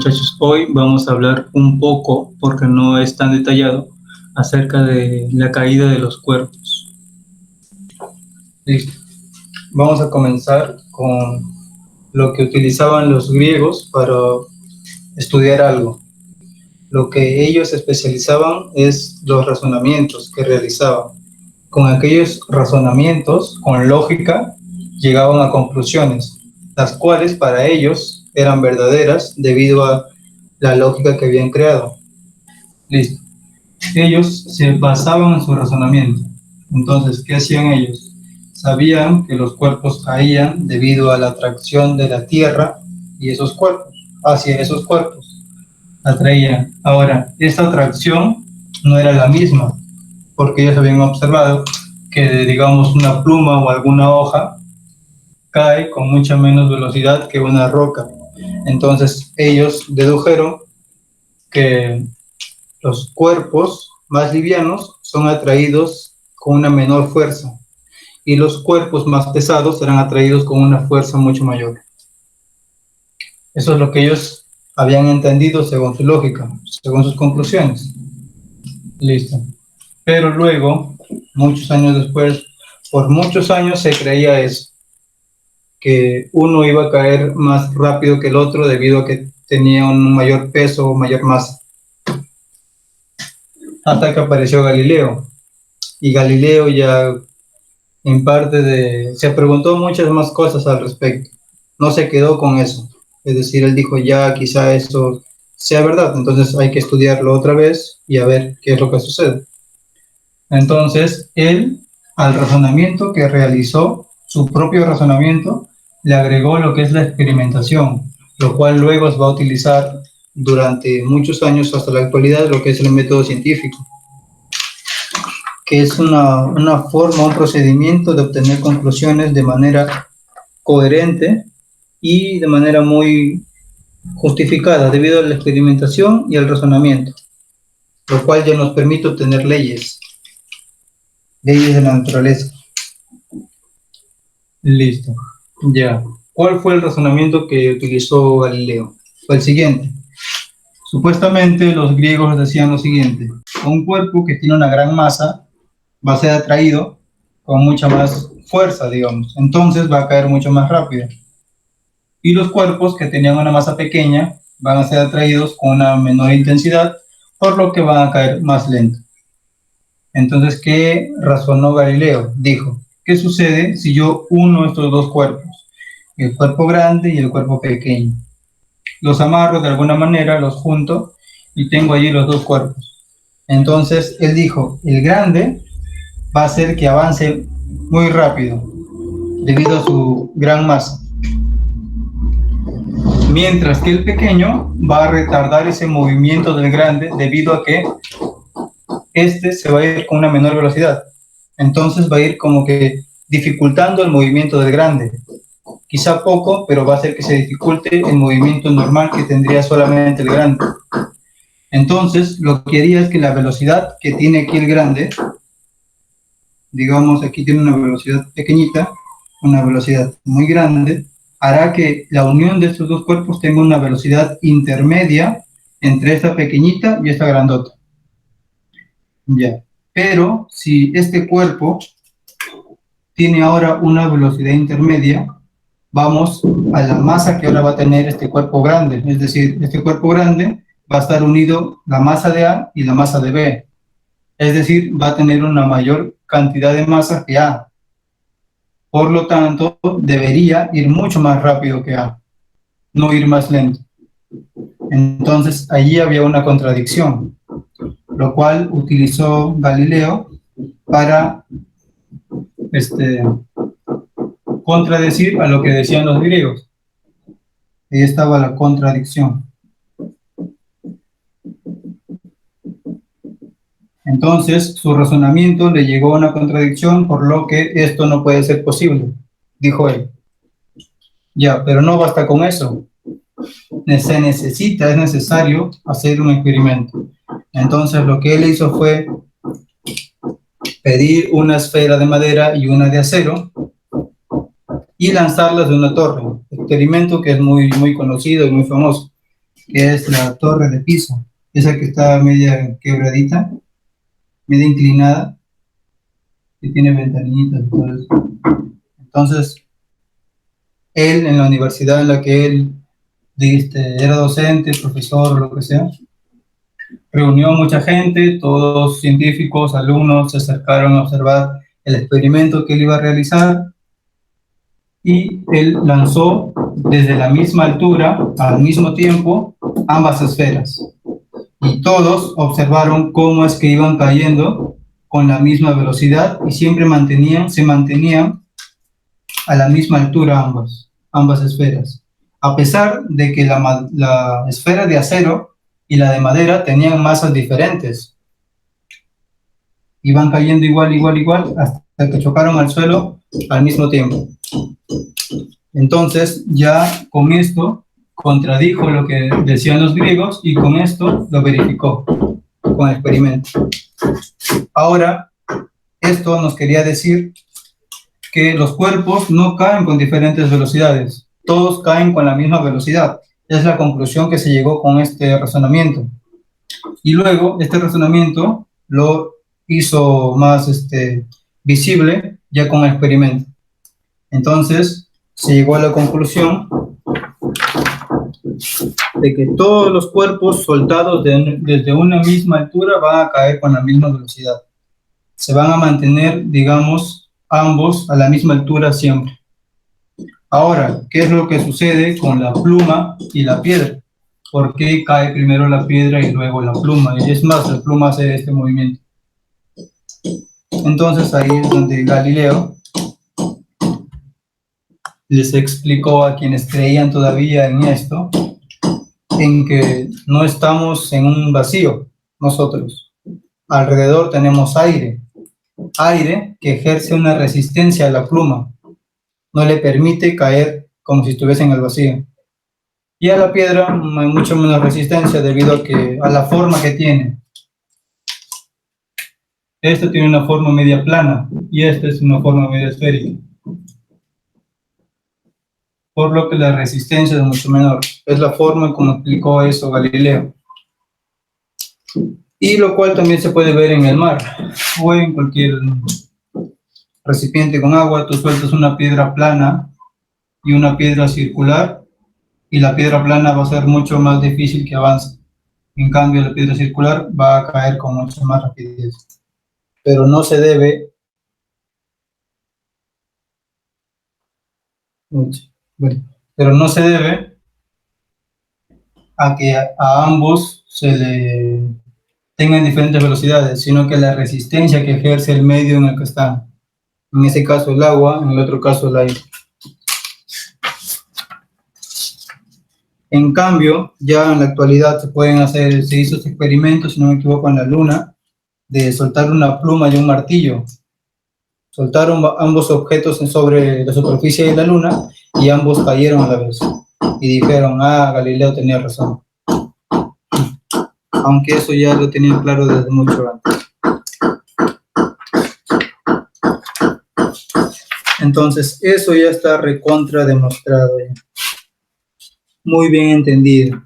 muchachos, hoy vamos a hablar un poco, porque no es tan detallado, acerca de la caída de los cuerpos. Listo. Vamos a comenzar con lo que utilizaban los griegos para estudiar algo. Lo que ellos especializaban es los razonamientos que realizaban. Con aquellos razonamientos, con lógica, llegaban a conclusiones, las cuales para ellos eran verdaderas debido a la lógica que habían creado. Listo. Ellos se basaban en su razonamiento. Entonces, ¿qué hacían ellos? Sabían que los cuerpos caían debido a la atracción de la Tierra y esos cuerpos, hacia esos cuerpos. Atraían. Ahora, esta atracción no era la misma, porque ellos habían observado que, digamos, una pluma o alguna hoja cae con mucha menos velocidad que una roca. Entonces, ellos dedujeron que los cuerpos más livianos son atraídos con una menor fuerza y los cuerpos más pesados serán atraídos con una fuerza mucho mayor. Eso es lo que ellos habían entendido según su lógica, según sus conclusiones. Listo. Pero luego, muchos años después, por muchos años se creía eso, que uno iba a caer más rápido que el otro debido a que tenía un mayor peso o mayor masa. Hasta que apareció Galileo. Y Galileo ya en parte se preguntó muchas más cosas al respecto. No se quedó con eso. Es decir, él dijo, ya quizá eso sea verdad, entonces hay que estudiarlo otra vez y a ver qué es lo que sucede. Entonces, él, al razonamiento que realizó, su propio razonamiento, le agregó lo que es la experimentación, lo cual luego se va a utilizar durante muchos años hasta la actualidad, lo que es el método científico, que es una forma, un procedimiento de obtener conclusiones de manera coherente y de manera muy justificada debido a la experimentación y al razonamiento, lo cual ya nos permite obtener leyes de la naturaleza. Listo, ya. ¿Cuál fue el razonamiento que utilizó Galileo? Fue el siguiente. Supuestamente los griegos decían lo siguiente: un cuerpo que tiene una gran masa va a ser atraído con mucha más fuerza, digamos, entonces va a caer mucho más rápido. Y los cuerpos que tenían una masa pequeña van a ser atraídos con una menor intensidad, por lo que van a caer más lento. Entonces, ¿qué razonó Galileo? Dijo, ¿qué sucede si yo uno estos dos cuerpos? El cuerpo grande y el cuerpo pequeño. Los amarro de alguna manera, los junto y tengo allí los dos cuerpos. Entonces, él dijo, el grande va a hacer que avance muy rápido debido a su gran masa, mientras que el pequeño va a retardar ese movimiento del grande debido a que este se va a ir con una menor velocidad. Entonces va a ir como que dificultando el movimiento del grande. Quizá poco, pero va a hacer que se dificulte el movimiento normal que tendría solamente el grande. Entonces, lo que haría es que la velocidad que tiene aquí el grande, digamos, aquí tiene una velocidad pequeñita, una velocidad muy grande, hará que la unión de estos dos cuerpos tenga una velocidad intermedia entre esta pequeñita y esta grandota. Ya. Pero si este cuerpo tiene ahora una velocidad intermedia, vamos a la masa que ahora va a tener este cuerpo grande. Es decir, este cuerpo grande va a estar unido la masa de A y la masa de B. Es decir, va a tener una mayor cantidad de masa que A. Por lo tanto, debería ir mucho más rápido que A, no ir más lento. Entonces, allí había una contradicción, lo cual utilizó Galileo para contradecir a lo que decían los griegos. Ahí estaba la contradicción. Entonces, su razonamiento le llegó a una contradicción, por lo que esto no puede ser posible, dijo él. Ya, pero no basta con eso. Es necesario hacer un experimento. Entonces, lo que él hizo fue pedir una esfera de madera y una de acero y lanzarlas de una torre. Experimento que es muy conocido y muy famoso. que es la torre de Pisa, esa que está media quebradita, media inclinada, que tiene ventanitas y todo eso. Entonces, él en la universidad en la que él era docente, profesor, lo que sea, reunió a mucha gente, todos científicos, alumnos, se acercaron a observar el experimento que él iba a realizar y él lanzó desde la misma altura, al mismo tiempo, ambas esferas. Y todos observaron cómo es que iban cayendo con la misma velocidad y siempre se mantenían a la misma altura ambas esferas. A pesar de que la esfera de acero y la de madera tenían masas diferentes. Iban cayendo igual, hasta que chocaron al suelo al mismo tiempo. Entonces, ya con esto contradijo lo que decían los griegos y con esto lo verificó con el experimento. Ahora, esto nos quería decir que los cuerpos no caen con diferentes velocidades, todos caen con la misma velocidad. Es la conclusión que se llegó con este razonamiento. Y luego, este razonamiento lo hizo más visible ya con el experimento. Entonces, se llegó a la conclusión de que todos los cuerpos soltados desde una misma altura van a caer con la misma velocidad. Se van a mantener, digamos, ambos a la misma altura siempre. Ahora, ¿qué es lo que sucede con la pluma y la piedra? ¿Por qué cae primero la piedra y luego la pluma? Y es más, la pluma hace este movimiento. Entonces ahí es donde Galileo les explicó a quienes creían todavía en esto, en que no estamos en un vacío nosotros. Alrededor tenemos aire que ejerce una resistencia a la pluma, no le permite caer como si estuviese en el vacío. Y a la piedra hay mucho menos resistencia debido a la forma que tiene. Esta tiene una forma media plana y esta es una forma media esférica. Por lo que la resistencia es mucho menor. Es la forma como explicó eso Galileo. Y lo cual también se puede ver en el mar o en cualquier recipiente con agua. Tú sueltas una piedra plana y una piedra circular y la piedra plana va a ser mucho más difícil que avance. En cambio, la piedra circular va a caer con mucha más rapidez. Pero no se debe pero no se debe a que a ambos se le tengan diferentes velocidades, sino que la resistencia que ejerce el medio en el que están. En ese caso el agua, en el otro caso el aire. En cambio, ya en la actualidad se hizo este experimento, si no me equivoco, en la Luna, de soltar una pluma y un martillo. Soltaron ambos objetos sobre la superficie de la Luna y ambos cayeron a la vez. Y dijeron, Galileo tenía razón. Aunque eso ya lo tenían claro desde mucho antes. Entonces, eso ya está recontra demostrado. Muy bien entendido.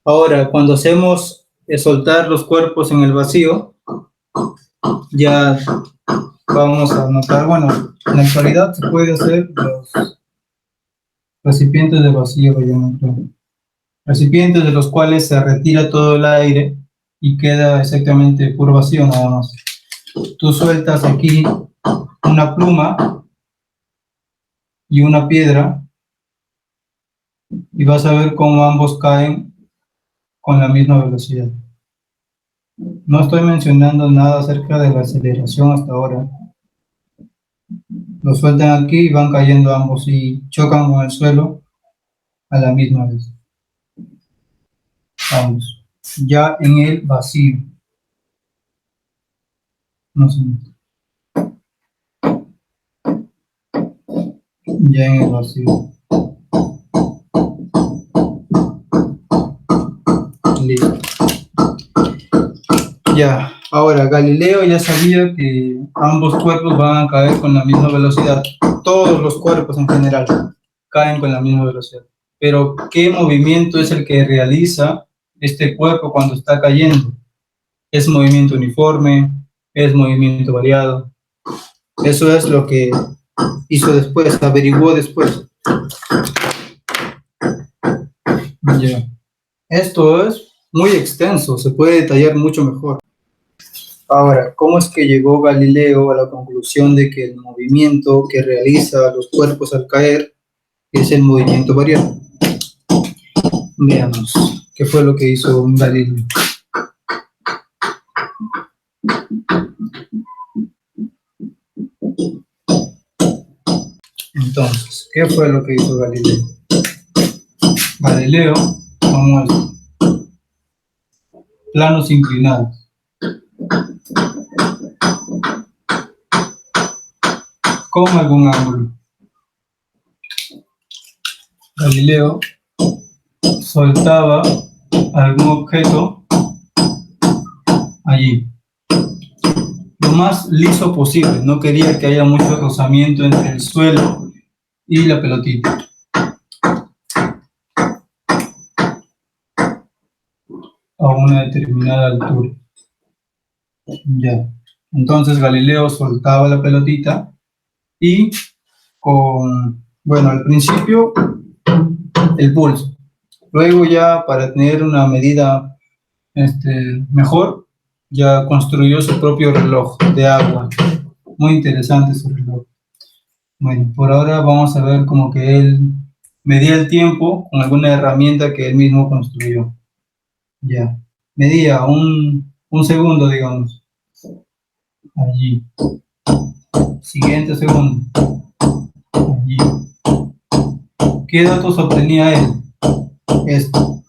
Ahora, cuando hacemos soltar los cuerpos en el vacío, ya vamos a notar, bueno, en la actualidad se puede hacer los recipientes de vacío, recipientes de los cuales se retira todo el aire y queda exactamente puro vacío nada más. Tú sueltas aquí una pluma y una piedra y vas a ver cómo ambos caen con la misma velocidad. No estoy mencionando nada acerca de la aceleración hasta ahora. Lo sueltan aquí y van cayendo ambos y chocan con el suelo a la misma vez. Ambos. Ya en el vacío. No sé. Ya en el vacío. Listo. Ya, ahora Galileo ya sabía que ambos cuerpos van a caer con la misma velocidad. Todos los cuerpos en general caen con la misma velocidad. Pero, ¿qué movimiento es el que realiza este cuerpo cuando está cayendo? ¿Es movimiento uniforme? ¿Es movimiento variado? Eso es lo que hizo después, averiguó después. Ya. Esto es muy extenso, se puede detallar mucho mejor. Ahora, ¿cómo es que llegó Galileo a la conclusión de que el movimiento que realiza los cuerpos al caer es el movimiento variado? Veamos, ¿qué fue lo que hizo Galileo? Entonces, ¿qué fue lo que hizo Galileo? Galileo tomó planos inclinados. Con algún ángulo. Galileo soltaba algún objeto allí, lo más liso posible. No quería que haya mucho rozamiento entre el suelo y la pelotita. A una determinada altura. Ya. Entonces Galileo soltaba la pelotita y bueno, al principio el pulso. Luego ya para tener una medida mejor, ya construyó su propio reloj de agua. Muy interesante su reloj. Bueno, por ahora vamos a ver como que él medía el tiempo con alguna herramienta que él mismo construyó. Ya. Medía un segundo, digamos. Allí. Siguiente segundo. Allí. ¿Qué datos obtenía él? Esto.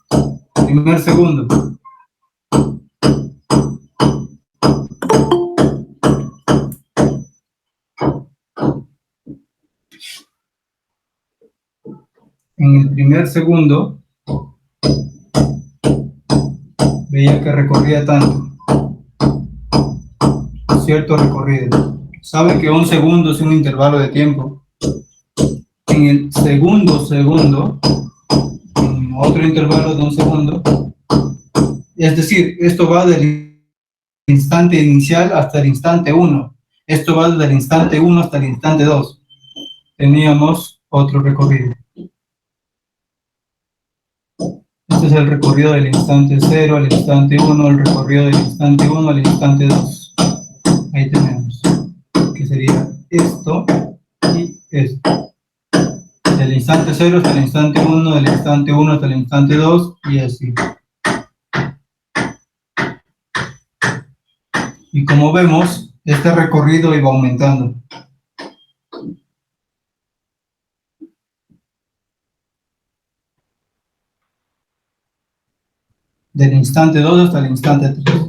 Primer segundo. En el primer segundo veía que recorría tanto, cierto recorrido. Sabe que un segundo es un intervalo de tiempo. En el segundo, en otro intervalo de un segundo, es decir, esto va del instante inicial hasta el instante 1. Esto va desde el instante 1 hasta el instante 2. Teníamos otro recorrido. Este es el recorrido del instante 0 al instante 1, el recorrido del instante 1 al instante 2. Ahí tenemos, que sería esto y esto. Del instante 0 hasta el instante 1, del instante 1 hasta el instante 2 y así. Y como vemos, este recorrido iba aumentando. Del instante 2 hasta el instante 3.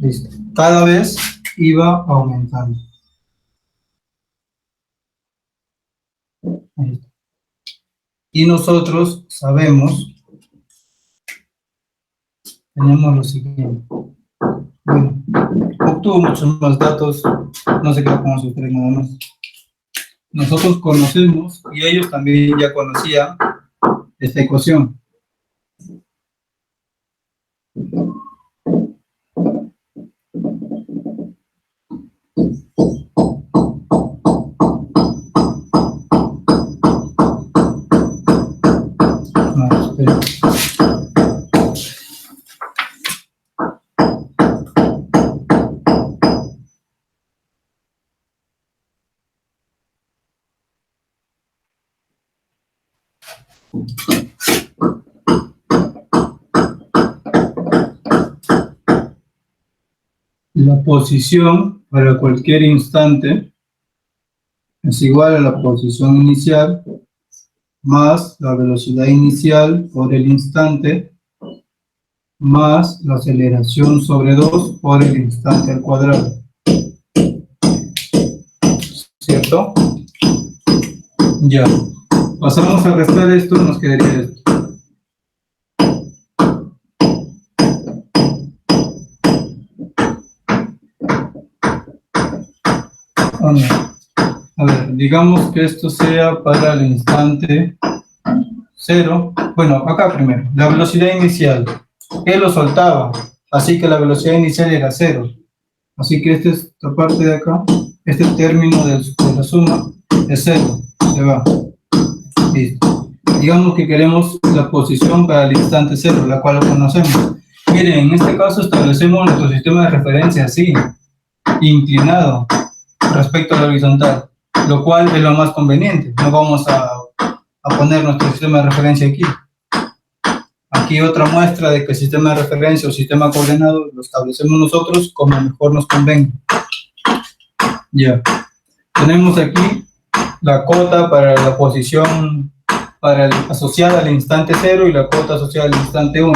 Listo. Cada vez iba aumentando. Ahí está. Y nosotros sabemos, tenemos lo siguiente. Bueno, obtuvo muchos más datos, no se quedó con esos tres nada más. Nosotros conocemos, y ellos también ya conocían, esta ecuación. La posición para cualquier instante es igual a la posición inicial más la velocidad inicial por el instante más la aceleración sobre 2 por el instante al cuadrado. ¿Cierto? Ya. Pasamos a restar esto, nos quedaría esto. A ver, digamos que esto sea para el instante 0. Bueno, acá primero, la velocidad inicial. Él lo soltaba, así que la velocidad inicial era 0. Así que esta parte de acá, este término de la suma es 0. Se va. Listo. Digamos que queremos la posición para el instante 0, la cual lo conocemos. Miren, en este caso establecemos nuestro sistema de referencia así, inclinado respecto a la horizontal, lo cual es lo más conveniente. No vamos a poner nuestro sistema de referencia aquí. Aquí otra muestra de que el sistema de referencia o sistema coordenado lo establecemos nosotros como mejor nos convenga. Ya. Tenemos aquí la cota para la posición asociada al instante 0 y la cota asociada al instante 1,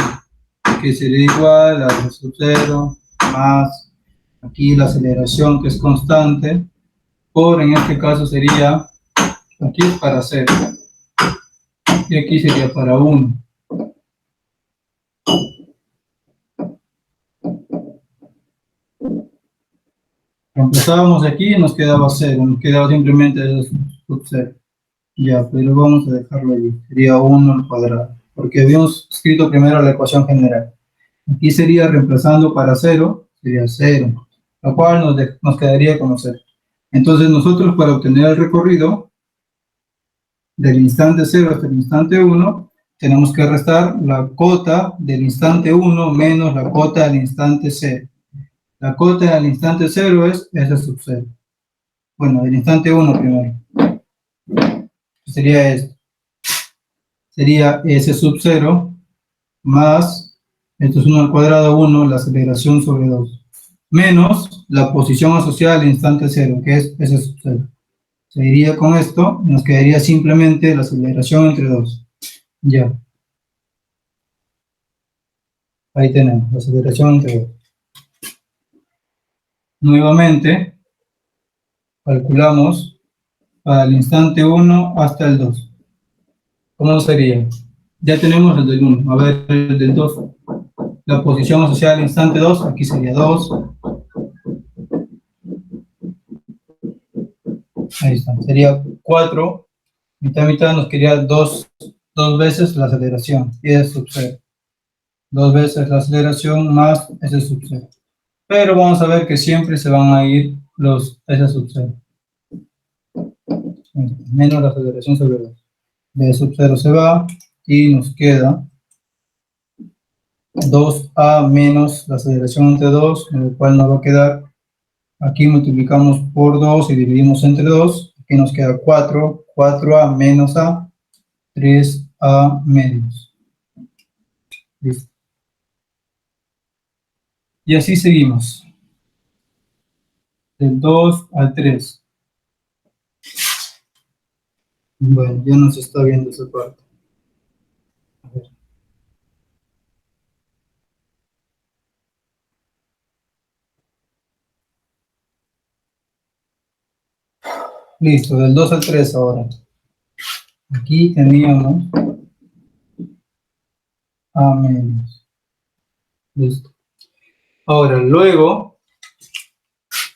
que sería igual a r sub 0 más aquí la aceleración, que es constante, por, en este caso sería, aquí es para 0 y aquí sería para 1. Empezábamos aquí y nos quedaba 0, nos quedaba simplemente sub 0. Ya, pero vamos a dejarlo allí, sería 1 al cuadrado, porque habíamos escrito primero la ecuación general. Aquí sería reemplazando para 0, sería 0, lo cual nos quedaría como 0. Entonces nosotros, para obtener el recorrido del instante 0 hasta el instante 1, tenemos que restar la cota del instante 1 menos la cota del instante 0. La cota del instante 0 es S sub 0. Bueno, del instante 1 primero. Sería esto. Sería S sub 0 más, esto es 1 al cuadrado, 1, la aceleración sobre 2, menos la posición asociada al instante 0, que es S sub 0. Se iría con esto, nos quedaría simplemente la aceleración entre 2. Ya. Ahí tenemos, la aceleración entre 2. Nuevamente, calculamos para el instante 1 hasta el 2. ¿Cómo sería? Ya tenemos el del 1. A ver, el del 2. La posición asociada al instante 2, aquí sería 2. Ahí está, sería 4. Mitad a mitad nos quedaría 2 veces la aceleración, y es sub 0. 2 veces la aceleración más S sub 0. Pero vamos a ver que siempre se van a ir los S sub 0. Menos la aceleración sobre 2. La S sub 0 se va y nos queda 2A menos la aceleración entre 2, en el cual nos va a quedar, aquí multiplicamos por 2 y dividimos entre 2, aquí nos queda 4, 4A menos A, 3A menos. Listo. Y así seguimos. Del 2 al 3. Bueno, ya nos está viendo esa parte. A ver. Listo, del 2 al 3 ahora. Aquí teníamos A menos. Listo. Ahora, luego,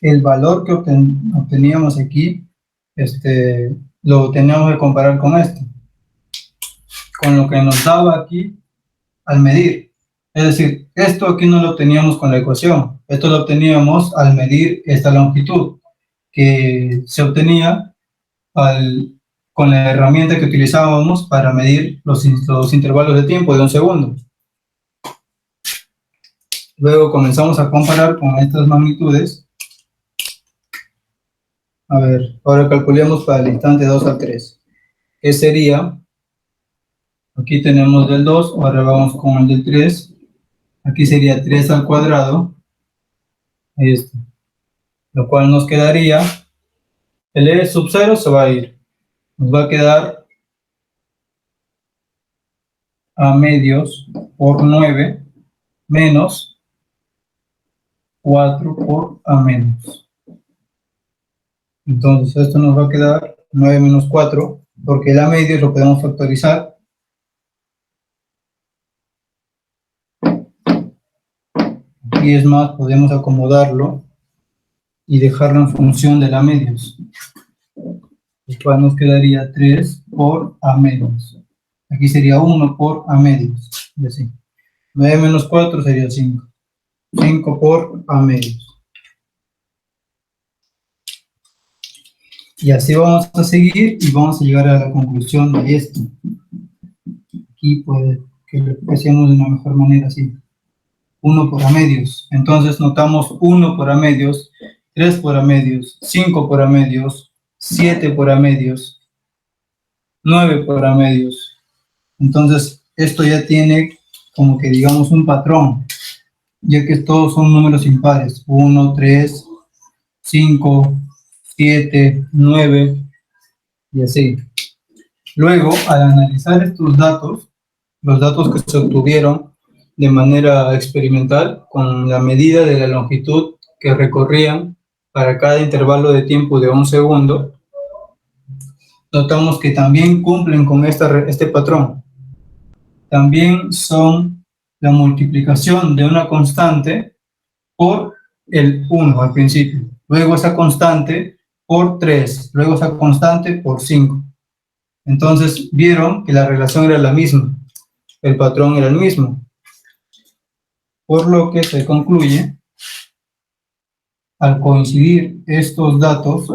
el valor que obteníamos aquí, lo teníamos que comparar con esto, con lo que nos daba aquí al medir. Es decir, esto aquí no lo obteníamos con la ecuación, esto lo obteníamos al medir esta longitud, que se obtenía con la herramienta que utilizábamos para medir los intervalos de tiempo de 1 segundo. Luego comenzamos a comparar con estas magnitudes. A ver, ahora calculemos para el instante 2 al 3. ¿Qué sería? Aquí tenemos del 2, ahora vamos con el del 3. Aquí sería 3 al cuadrado. Ahí está. Lo cual nos quedaría, el E sub 0 se va a ir. Nos va a quedar A medios por 9 menos 4 por A menos. Entonces esto nos va a quedar 9 menos 4, porque el A medios lo podemos factorizar. Y es más, podemos acomodarlo y dejarlo en función de la medios. Lo cual nos quedaría 3 por A medios. Aquí sería 1 por A medios. Y así. 9 menos 4 sería 5. 5 por A medios. Y así vamos a seguir y vamos a llegar a la conclusión de esto. Aquí puede que lo hacemos de una mejor manera así. 1 por A medios. Entonces notamos 1 por A medios, 3 por A medios, 5 por A medios, 7 por A medios, 9 por A medios. Entonces esto ya tiene como que digamos un patrón, ya que todos son números impares. 1, 3, 5, 7, 9 y así. Luego, al analizar estos datos, los datos que se obtuvieron de manera experimental con la medida de la longitud que recorrían para cada intervalo de tiempo de 1 segundo, notamos que también cumplen con este patrón. También son la multiplicación de una constante por el 1 al principio, luego esa constante por 3, luego esa constante por 5. Entonces vieron que la relación era la misma, el patrón era el mismo, por lo que se concluye, al coincidir estos datos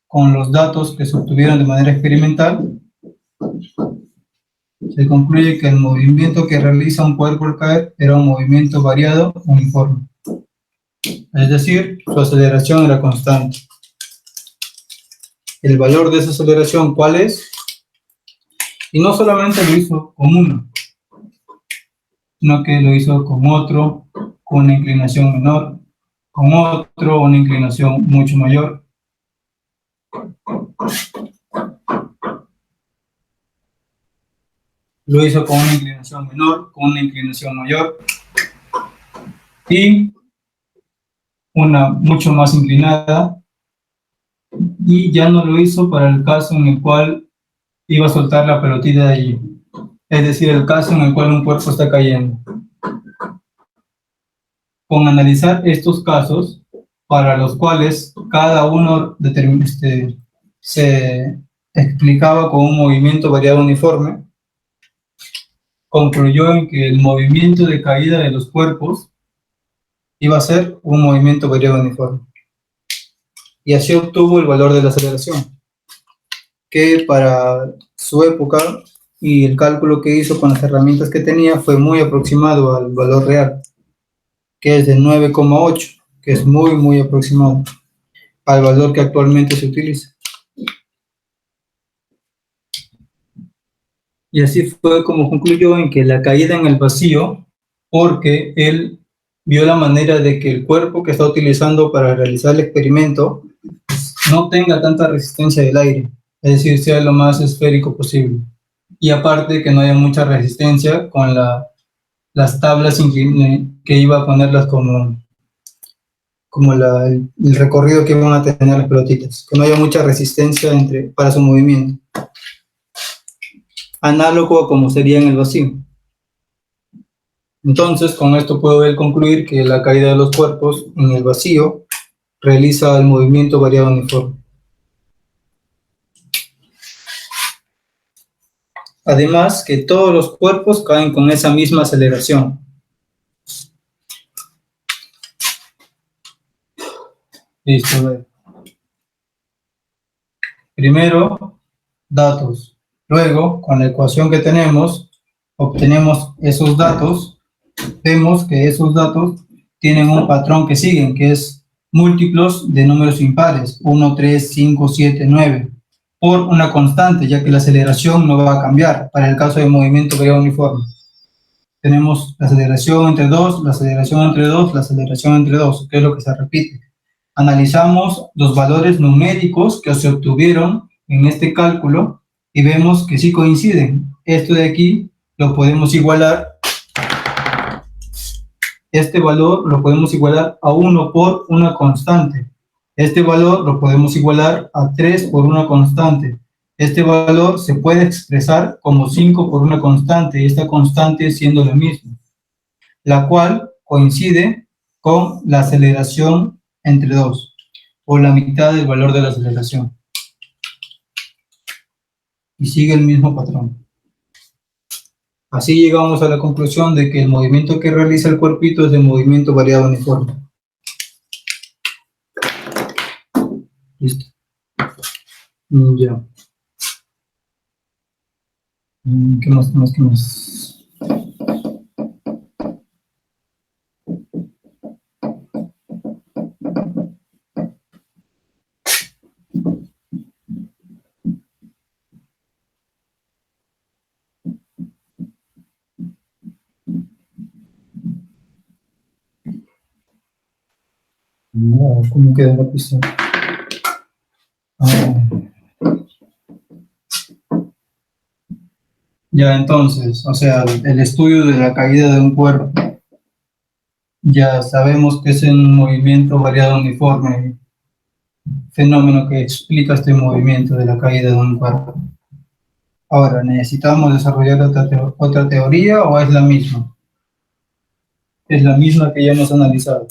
con los datos que se obtuvieron de manera experimental, se concluye que el movimiento que realiza un cuerpo al caer era un movimiento variado uniforme. Es decir, su aceleración era constante. El valor de esa aceleración, ¿cuál es? Y no solamente lo hizo con uno, sino que lo hizo con otro, con una inclinación menor, con otro, una inclinación mucho mayor. Lo hizo con una inclinación menor, con una inclinación mayor y una mucho más inclinada, y ya no lo hizo para el caso en el cual iba a soltar la pelotita de allí, es decir, el caso en el cual un cuerpo está cayendo. Con analizar estos casos, para los cuales cada uno se explicaba con un movimiento variado uniforme, concluyó en que el movimiento de caída de los cuerpos iba a ser un movimiento variado uniforme. Y así obtuvo el valor de la aceleración, que para su época y el cálculo que hizo con las herramientas que tenía fue muy aproximado al valor real, que es de 9,8, que es muy aproximado al valor que actualmente se utiliza. Y así fue como concluyó en que la caída en el vacío, porque él vio la manera de que el cuerpo que está utilizando para realizar el experimento no tenga tanta resistencia del aire, es decir, sea lo más esférico posible. Y aparte que no haya mucha resistencia con las tablas que iba a ponerlas como el recorrido que iban a tener las pelotitas, que no haya mucha resistencia para su movimiento. Análogo a como sería en el vacío. Entonces, con esto puedo concluir que la caída de los cuerpos en el vacío realiza el movimiento variado uniforme. Además, que todos los cuerpos caen con esa misma aceleración. Listo, a ver. Primero, datos. Luego, con la ecuación que tenemos, obtenemos esos datos. Vemos que esos datos tienen un patrón que siguen, que es múltiplos de números impares, 1, 3, 5, 7, 9, por una constante, ya que la aceleración no va a cambiar para el caso de movimiento variado uniforme. Tenemos la aceleración entre 2, la aceleración entre 2, la aceleración entre 2, que es lo que se repite. Analizamos los valores numéricos que se obtuvieron en este cálculo y vemos que sí coinciden. Esto de aquí lo podemos igualar. Este valor lo podemos igualar a 1 por una constante. Este valor lo podemos igualar a 3 por una constante. Este valor se puede expresar como 5 por una constante, y esta constante siendo la misma, la cual coincide con la aceleración entre 2, o la mitad del valor de la aceleración. Y sigue el mismo patrón. Así llegamos a la conclusión de que el movimiento que realiza el cuerpito es de movimiento variado uniforme. Listo. Ya. ¿Qué más? ¿Qué más? No, ¿cómo queda la pista? Ya, entonces, o sea, el estudio de la caída de un cuerpo, ya sabemos que es un movimiento variado uniforme, fenómeno que explica este movimiento de la caída de un cuerpo. Ahora, ¿necesitamos desarrollar otra teoría o es la misma? Es la misma que ya hemos analizado.